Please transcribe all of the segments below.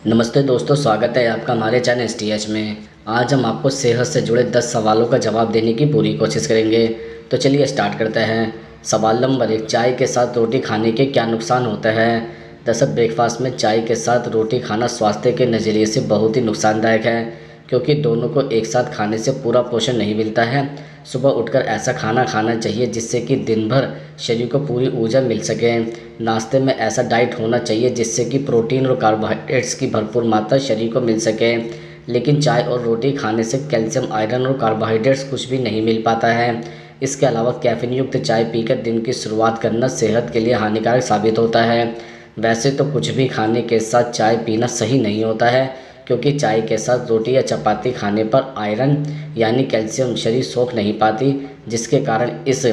नमस्ते दोस्तों, स्वागत है आपका हमारे चैनल एसटीएच में। आज हम आपको सेहत से जुड़े 10 सवालों का जवाब देने की पूरी कोशिश करेंगे। तो चलिए स्टार्ट करते हैं। सवाल नंबर 1, चाय के साथ रोटी खाने के क्या नुकसान होते हैं? दरअसल ब्रेकफास्ट में चाय के साथ रोटी खाना स्वास्थ्य के नज़रिए से बहुत ही नुकसानदायक है, क्योंकि दोनों को एक साथ खाने से पूरा पोषण नहीं मिलता है। सुबह उठकर ऐसा खाना खाना चाहिए जिससे कि दिन भर शरीर को पूरी ऊर्जा मिल सके। नाश्ते में ऐसा डाइट होना चाहिए जिससे कि प्रोटीन और कार्बोहाइड्रेट्स की भरपूर मात्रा शरीर को मिल सके। लेकिन चाय और रोटी खाने से कैल्शियम, आयरन और कार्बोहाइड्रेट्स कुछ भी नहीं मिल पाता है। इसके अलावा कैफीन युक्त चाय पीकर दिन की शुरुआत करना सेहत के लिए हानिकारक साबित होता है। वैसे तो कुछ भी खाने के साथ चाय पीना सही नहीं होता है, क्योंकि चाय के साथ रोटी या चपाती खाने पर आयरन यानी कैल्शियम शरीर सोख नहीं पाती, जिसके कारण इस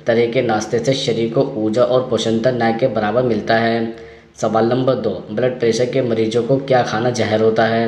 तरह के नाश्ते से शरीर को ऊर्जा और पोषणता न के बराबर मिलता है। सवाल नंबर 2, ब्लड प्रेशर के मरीजों को क्या खाना जहर होता है?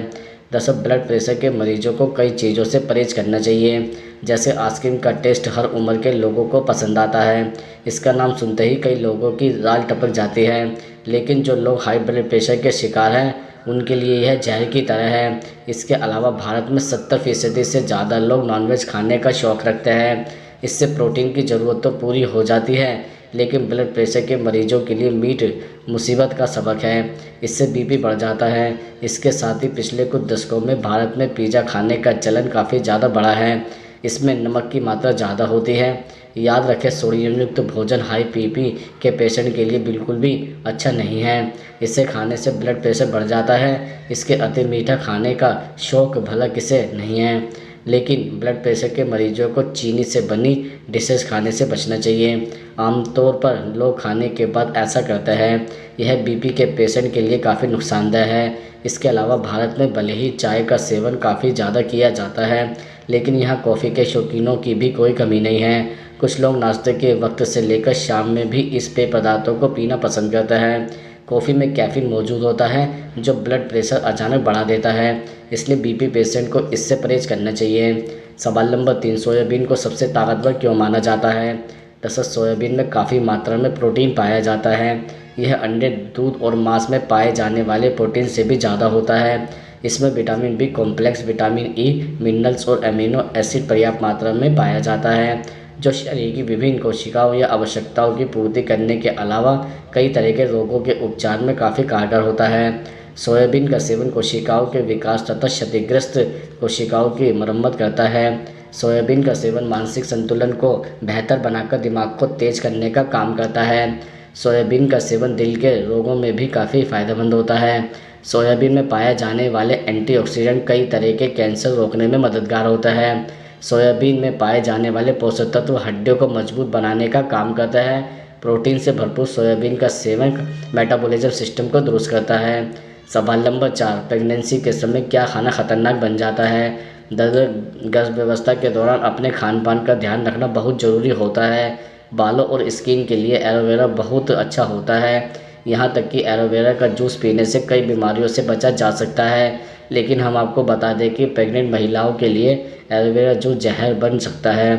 दरअसल ब्लड प्रेशर के मरीजों को कई चीज़ों से परहेज करना चाहिए। जैसे आइसक्रीम का टेस्ट हर उम्र के लोगों को पसंद आता है। इसका नाम सुनते ही कई लोगों की दाल टपक जाती है। लेकिन जो लोग हाई ब्लड प्रेशर के शिकार हैं उनके लिए यह जहर की तरह है। इसके अलावा भारत में 70% से ज़्यादा लोग नॉनवेज खाने का शौक़ रखते हैं। इससे प्रोटीन की ज़रूरत तो पूरी हो जाती है, लेकिन ब्लड प्रेशर के मरीजों के लिए मीट मुसीबत का सबक है। इससे बीपी बढ़ जाता है। इसके साथ ही पिछले कुछ दशकों में भारत में पिज़्ज़ा खाने का चलन काफ़ी ज़्यादा बढ़ा है। इसमें नमक की मात्रा ज़्यादा होती है। याद रखें, सोडियम युक्त भोजन हाई बीपी के पेशेंट के लिए बिल्कुल भी अच्छा नहीं है। इसे खाने से ब्लड प्रेशर बढ़ जाता है। इसके अति मीठा खाने का शौक़ भला किसे नहीं है, लेकिन ब्लड प्रेशर के मरीजों को चीनी से बनी डिशेस खाने से बचना चाहिए। आमतौर पर लोग खाने के बाद ऐसा करते हैं। यह बीपी के पेशेंट के लिए काफ़ी नुकसानदेह है। इसके अलावा भारत में भले ही चाय का सेवन काफ़ी ज़्यादा किया जाता है, लेकिन यहाँ कॉफ़ी के शौकीनों की भी कोई कमी नहीं है। कुछ लोग नाश्ते के वक्त से लेकर शाम में भी इस पेय पदार्थों को पीना पसंद करते हैं। कॉफ़ी में कैफ़ीन मौजूद होता है, जो ब्लड प्रेशर अचानक बढ़ा देता है। इसलिए बीपी पेशेंट को इससे परहेज करना चाहिए। सवाल नंबर 3, सोयाबीन को सबसे ताकतवर क्यों माना जाता है? दरअसल सोयाबीन में काफ़ी मात्रा में प्रोटीन पाया जाता है। यह अंडे, दूध और मांस में पाए जाने वाले प्रोटीन से भी ज़्यादा होता है। इसमें vitamin B complex, vitamin E, minerals और अमीनो एसिड पर्याप्त मात्रा में पाया जाता है, जो शरीर की विभिन्न कोशिकाओं या आवश्यकताओं की पूर्ति करने के अलावा कई तरह के रोगों के उपचार में काफ़ी कारगर होता है। सोयाबीन का सेवन कोशिकाओं के विकास तथा क्षतिग्रस्त कोशिकाओं की मरम्मत करता है। सोयाबीन का सेवन मानसिक संतुलन को बेहतर बनाकर दिमाग को तेज करने का काम करता है। सोयाबीन का सेवन दिल के रोगों में भी काफ़ी फायदेमंद होता है। सोयाबीन में पाए जाने वाले एंटीऑक्सीडेंट कई तरह के कैंसर रोकने में मददगार होता है। सोयाबीन में पाए जाने वाले पोषक तत्व हड्डियों को मजबूत बनाने का काम करता है। प्रोटीन से भरपूर सोयाबीन का सेवन मेटाबॉलिज्म सिस्टम को दुरुस्त करता है। सवाल नंबर 4, प्रेगनेंसी के समय क्या खाना खतरनाक बन जाता है? दरअसल गर्भावस्था के दौरान अपने खान पान का ध्यान रखना बहुत ज़रूरी होता है। बालों और स्किन के लिए एलोवेरा बहुत अच्छा होता है। यहाँ तक कि एलोवेरा का जूस पीने से कई बीमारियों से बचा जा सकता है। लेकिन हम आपको बता दें कि प्रेग्नेंट महिलाओं के लिए एलोवेरा जूस जहर बन सकता है।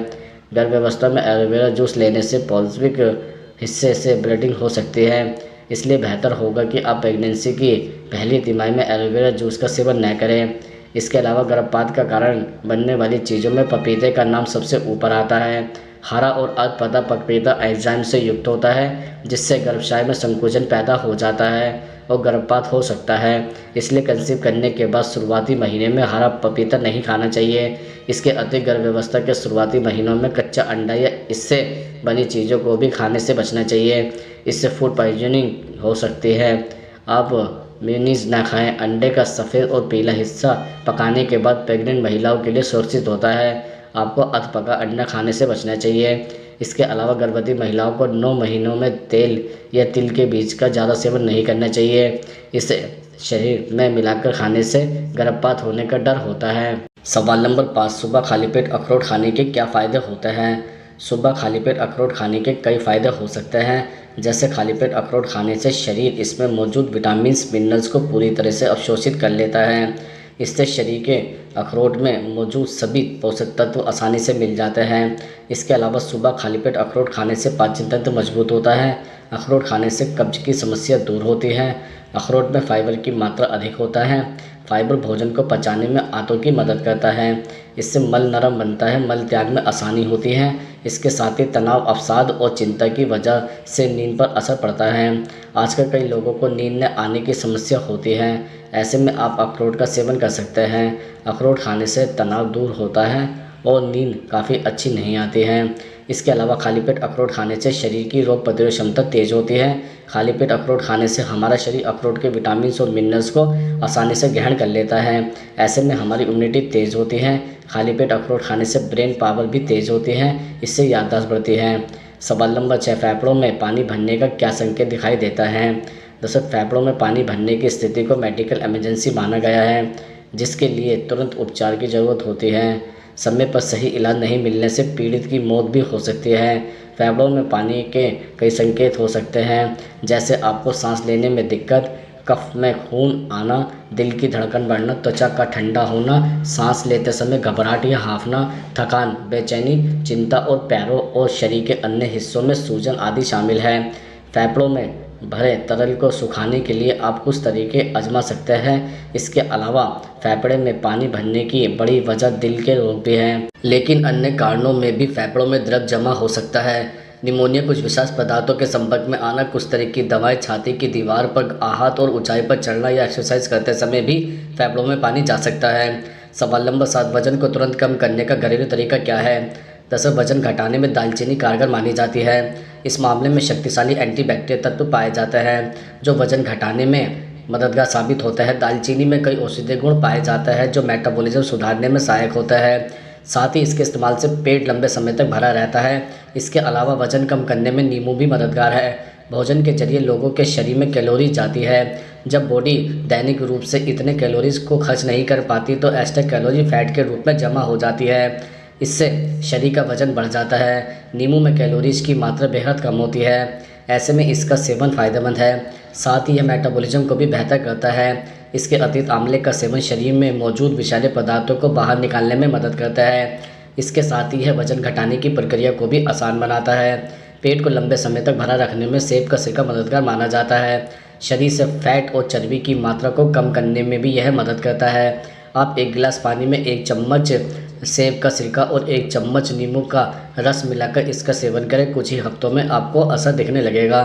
गर्भावस्था में एलोवेरा जूस लेने से पॉल्विक हिस्से से ब्लीडिंग हो सकती है। इसलिए बेहतर होगा कि आप प्रेगनेंसी की पहली तिमाही में एलोवेरा जूस का सेवन न करें। इसके अलावा गर्भपात का कारण बनने वाली चीज़ों में पपीते का नाम सबसे ऊपर आता है। हरा और अर्धपका पपीता एंजाइम से युक्त होता है, जिससे गर्भाशय में संकुचन पैदा हो जाता है और गर्भपात हो सकता है। इसलिए कंसीव करने के बाद शुरुआती महीने में हरा पपीता नहीं खाना चाहिए। इसके अतिरिक्त गर्भावस्था के शुरुआती महीनों में कच्चा अंडा या इससे बनी चीज़ों को भी खाने से बचना चाहिए। इससे फूड पॉइजनिंग हो सकती है। आप मेयोनीज ना खाएं। अंडे का सफ़ेद और पीला हिस्सा पकाने के बाद प्रेग्नेंट महिलाओं के लिए सुरक्षित होता है। आपको अधपका अंडा खाने से बचना चाहिए। इसके अलावा गर्भवती महिलाओं को 9 महीनों में तेल या तिल के बीज का ज़्यादा सेवन नहीं करना चाहिए। इसे शरीर में मिलाकर खाने से गर्भपात होने का डर होता है। सवाल नंबर 5, सुबह खाली पेट अखरोट खाने के क्या फ़ायदे होते हैं? सुबह खाली पेट अखरोट खाने के कई फ़ायदे हो सकते हैं। जैसे खाली पेट अखरोट खाने से शरीर इसमें मौजूद विटामिन्स, मिनरल्स को पूरी तरह से अवशोषित कर लेता है। इससे शरीर के अखरोट में मौजूद सभी पोषक तत्व आसानी से मिल जाते हैं। इसके अलावा सुबह खाली पेट अखरोट खाने से पाचन तंत्र मजबूत होता है। अखरोट खाने से कब्ज की समस्या दूर होती है। अखरोट में फाइबर की मात्रा अधिक होता है। फाइबर भोजन को पचाने में आंतों की मदद करता है। इससे मल नरम बनता है, मल त्याग में आसानी होती है। इसके साथ ही तनाव, अवसाद और चिंता की वजह से नींद पर असर पड़ता है। आजकल कई लोगों को नींद न आने की समस्या होती है। ऐसे में आप अखरोट का सेवन कर सकते हैं। अखरोट खाने से तनाव दूर होता है और नींद काफ़ी अच्छी नहीं आती है। इसके अलावा खाली पेट अखरोट खाने से शरीर की रोग प्रतिरोधक क्षमता तेज होती है। खाली पेट अखरोट खाने से हमारा शरीर अखरोट के विटामिन और मिनरल्स को आसानी से ग्रहण कर लेता है। ऐसे में हमारी इम्यूनिटी तेज़ होती है। खाली पेट अखरोट खाने से ब्रेन पावर भी तेज़ होती है, इससे याददाश्त बढ़ती है। सवाल नंबर 6, फेफड़ों में पानी भरने का क्या संकेत दिखाई देता है? दरअसल फेफड़ों में पानी भरने की स्थिति को मेडिकल इमरजेंसी माना गया है, जिसके लिए तुरंत उपचार की ज़रूरत होती है। समय पर सही इलाज नहीं मिलने से पीड़ित की मौत भी हो सकती है। फेफड़ों में पानी के कई संकेत हो सकते हैं, जैसे आपको सांस लेने में दिक्कत, कफ में खून आना, दिल की धड़कन बढ़ना, त्वचा का ठंडा होना, सांस लेते समय घबराहट या हांफना, थकान, बेचैनी, चिंता और पैरों और शरीर के अन्य हिस्सों में सूजन आदि शामिल है। फेफड़ों में भरे तरल को सुखाने के लिए आप कुछ तरीके आजमा सकते हैं। इसके अलावा फेफड़े में पानी भरने की बड़ी वजह दिल के रोग भी हैं, लेकिन अन्य कारणों में भी फेफड़ों में द्रव जमा हो सकता है। निमोनिया, कुछ विषाक्त पदार्थों के संपर्क में आना, कुछ तरह की दवाएं, छाती की दीवार पर आहत और ऊंचाई पर चढ़ना या एक्सरसाइज करते समय भी फेफड़ों में पानी जा सकता है। सवाल नंबर 7, वजन को तुरंत कम करने का घरेलू तरीका क्या है? दरअसल वजन घटाने में दालचीनी कारगर मानी जाती है। इस मामले में शक्तिशाली एंटीबैक्टीरियल तत्व पाए जाते हैं जो वजन घटाने में मददगार साबित होता है। दालचीनी में कई औषधीय गुण पाए जाते हैं जो मेटाबॉलिज्म सुधारने में सहायक होता है। साथ ही इसके इस्तेमाल से पेट लंबे समय तक भरा रहता है। इसके अलावा वजन कम करने में नींबू भी मददगार है। भोजन के जरिए लोगों के शरीर में कैलोरी जाती है। जब बॉडी दैनिक रूप से इतने कैलोरीज को खर्च नहीं कर पाती तो एक्स्ट्रा कैलोरी फैट के रूप में जमा हो जाती है। इससे शरीर का वजन बढ़ जाता है। नींबू में कैलोरीज की मात्रा बेहद कम होती है, ऐसे में इसका सेवन फ़ायदेमंद है। साथ ही यह मेटाबॉलिज्म को भी बेहतर करता है। इसके अतिरिक्त आंवले का सेवन शरीर में मौजूद विषैले पदार्थों को बाहर निकालने में मदद करता है। इसके साथ ही यह वजन घटाने की प्रक्रिया को भी आसान बनाता है। पेट को लंबे समय तक भरा रखने में सेब का सिरका मददगार माना जाता है। शरीर से फैट और चर्बी की मात्रा को कम करने में भी यह मदद करता है। आप 1 गिलास पानी में 1 चम्मच सेब का सिरका और 1 चम्मच नींबू का रस मिलाकर इसका सेवन करें। कुछ ही हफ्तों में आपको असर दिखने लगेगा।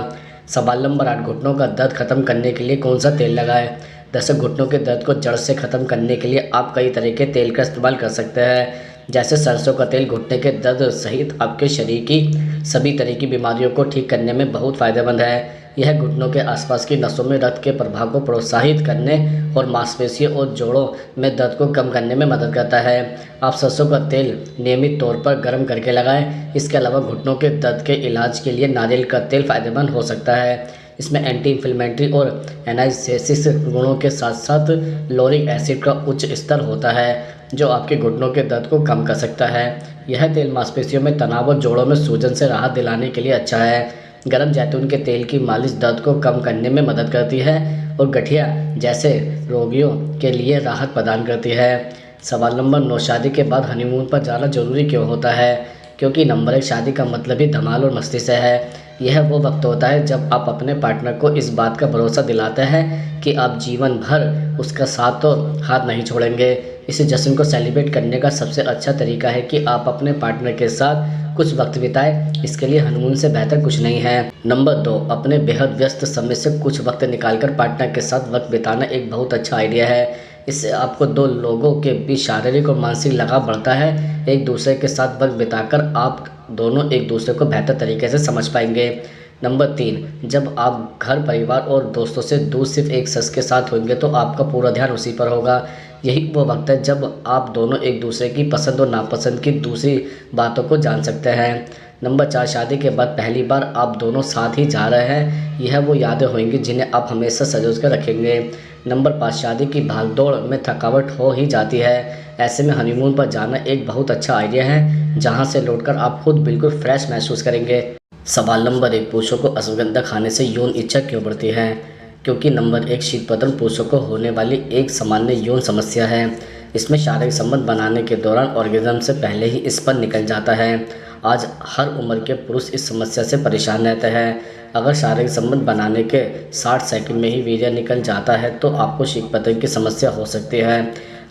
सवाल नंबर 8, घुटनों का दर्द खत्म करने के लिए कौन सा तेल लगाएं? दरअसल घुटनों के दर्द को जड़ से ख़त्म करने के लिए आप कई तरह के तेल का इस्तेमाल कर सकते हैं, जैसे सरसों का तेल घुटने के दर्द सहित आपके शरीर की सभी तरह की बीमारियों को ठीक करने में बहुत फ़ायदेमंद है। यह घुटनों के आसपास की नसों में रक्त के प्रवाह को प्रोत्साहित करने और मांसपेशियों और जोड़ों में दर्द को कम करने में मदद करता है। आप सरसों का तेल नियमित तौर पर गर्म करके लगाएं। इसके अलावा घुटनों के दर्द के इलाज के लिए नारियल का तेल फायदेमंद हो सकता है। इसमें एंटी इन्फ्लेमेटरी और एनाल्जेसिक गुणों के साथ साथ लॉरिक एसिड का उच्च स्तर होता है जो आपके घुटनों के दर्द को कम कर सकता है। यह तेल मांसपेशियों में तनाव और जोड़ों में सूजन से राहत दिलाने के लिए अच्छा है। गर्म जैतून के तेल की मालिश दर्द को कम करने में मदद करती है और गठिया जैसे रोगियों के लिए राहत प्रदान करती है। सवाल नंबर 9, शादी के बाद हनीमून पर जाना जरूरी क्यों होता है? क्योंकि नंबर 1, शादी का मतलब ही धमाल और मस्ती से है। यह वो वक्त होता है जब आप अपने पार्टनर को इस बात का भरोसा दिलाते हैं कि आप जीवन भर उसका साथ तो हाथ नहीं छोड़ेंगे। इस जश्न को सेलिब्रेट करने का सबसे अच्छा तरीका है कि आप अपने पार्टनर के साथ कुछ वक्त बिताएं। इसके लिए हनीमून से बेहतर कुछ नहीं है। नंबर 2, अपने बेहद व्यस्त समय से कुछ वक्त निकालकर पार्टनर के साथ वक्त बिताना एक बहुत अच्छा आइडिया है। इससे आपको 2 लोगों के बीच शारीरिक और मानसिक लगाव बढ़ता है। एक दूसरे के साथ वक्त बिताकर आप दोनों एक दूसरे को बेहतर तरीके से समझ पाएंगे। नंबर 3, जब आप घर परिवार और दोस्तों से दूर सिर्फ एक शख्स के साथ होंगे तो आपका पूरा ध्यान उसी पर होगा। यही वो वक्त है जब आप दोनों एक दूसरे की पसंद और नापसंद की दूसरी बातों को जान सकते हैं। नंबर 4, शादी के बाद पहली बार आप दोनों साथ ही जा रहे हैं। यह वो यादें होंगी जिन्हें आप हमेशा सजो कर रखेंगे। नंबर 5, शादी की भागदौड़ में थकावट हो ही जाती है। ऐसे में हनीमून पर जाना एक बहुत अच्छा आइडिया है जहां से लौटकर आप खुद बिल्कुल फ्रेश महसूस करेंगे। सवाल नंबर 1, पुरुषों को अश्वगंधा खाने से यौन इच्छा क्यों बढ़ती है? क्योंकि नंबर 1, शीतपतन पुरुषों को होने वाली एक सामान्य यौन समस्या है। इसमें शारीरिक संबंध बनाने के दौरान ऑर्गेज्म से पहले ही स्पर्म निकल जाता है। आज हर उम्र के पुरुष इस समस्या से परेशान रहते हैं। अगर शारीरिक संबंध बनाने के 60 सेकंड में ही वीर्य निकल जाता है तो आपको शीघ्र पतन की समस्या हो सकती है।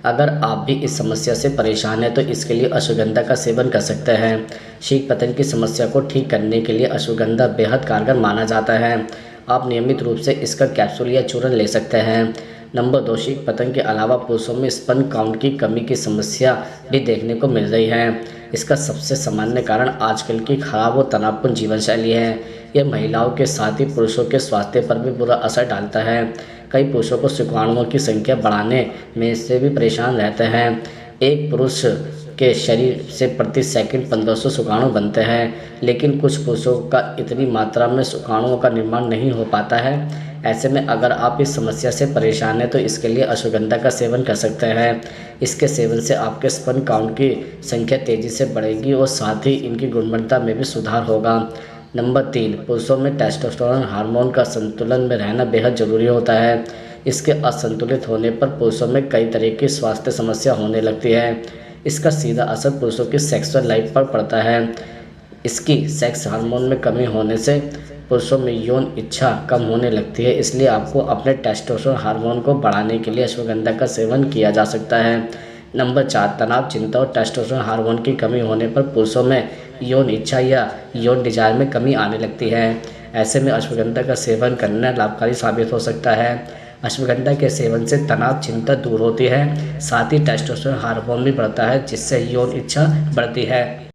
अगर आप भी इस समस्या से परेशान हैं तो इसके लिए अश्वगंधा का सेवन कर सकते हैं। शीघ्र पतन की समस्या को ठीक करने के लिए अश्वगंधा बेहद कारगर माना जाता है। आप नियमित रूप से इसका कैप्सूल या चूर्ण ले सकते हैं। नंबर 2, शीघ्र पतन के अलावा पुरुषों में स्पर्म काउंट की कमी की समस्या भी देखने को मिल रही है। इसका सबसे सामान्य कारण आजकल की खराब और तनावपूर्ण जीवन शैली है। यह महिलाओं के साथ ही पुरुषों के स्वास्थ्य पर भी बुरा असर डालता है। कई पुरुषों को शुक्राणुओं की संख्या बढ़ाने में से भी परेशान रहते हैं। एक पुरुष के शरीर से प्रति सेकंड 1500 शुक्राणु बनते हैं, लेकिन कुछ पुरुषों का इतनी मात्रा में शुक्राणुओं का निर्माण नहीं हो पाता है। ऐसे में अगर आप इस समस्या से परेशान हैं तो इसके लिए अश्वगंधा का सेवन कर सकते हैं। इसके सेवन से आपके स्पर्म काउंट की संख्या तेज़ी से बढ़ेगी और साथ ही इनकी गुणवत्ता में भी सुधार होगा। नंबर 3, पुरुषों में टेस्टोस्टेरोन हार्मोन का संतुलन में रहना बेहद ज़रूरी होता है। इसके असंतुलित होने पर पुरुषों में कई तरह की स्वास्थ्य समस्या होने लगती है। इसका सीधा असर पुरुषों की सेक्सुअल लाइफ पर पड़ता है। इसकी सेक्स हार्मोन में कमी होने से पुरुषों में यौन इच्छा कम होने लगती है। इसलिए आपको अपने टेस्टोस्टेरोन हार्मोन को बढ़ाने के लिए अश्वगंधा का सेवन किया जा सकता है। नंबर 4, तनाव, चिंता और टेस्टोस्टेरोन हार्मोन की कमी होने पर पुरुषों में यौन इच्छा या यौन डिजायर में कमी आने लगती है। ऐसे में अश्वगंधा का सेवन करना लाभकारी साबित हो सकता है। अश्वगंधा के सेवन से तनाव, चिंता दूर होती है, साथ ही टेस्टोस्टेरोन हार्मोन भी बढ़ता है, जिससे यौन इच्छा बढ़ती है।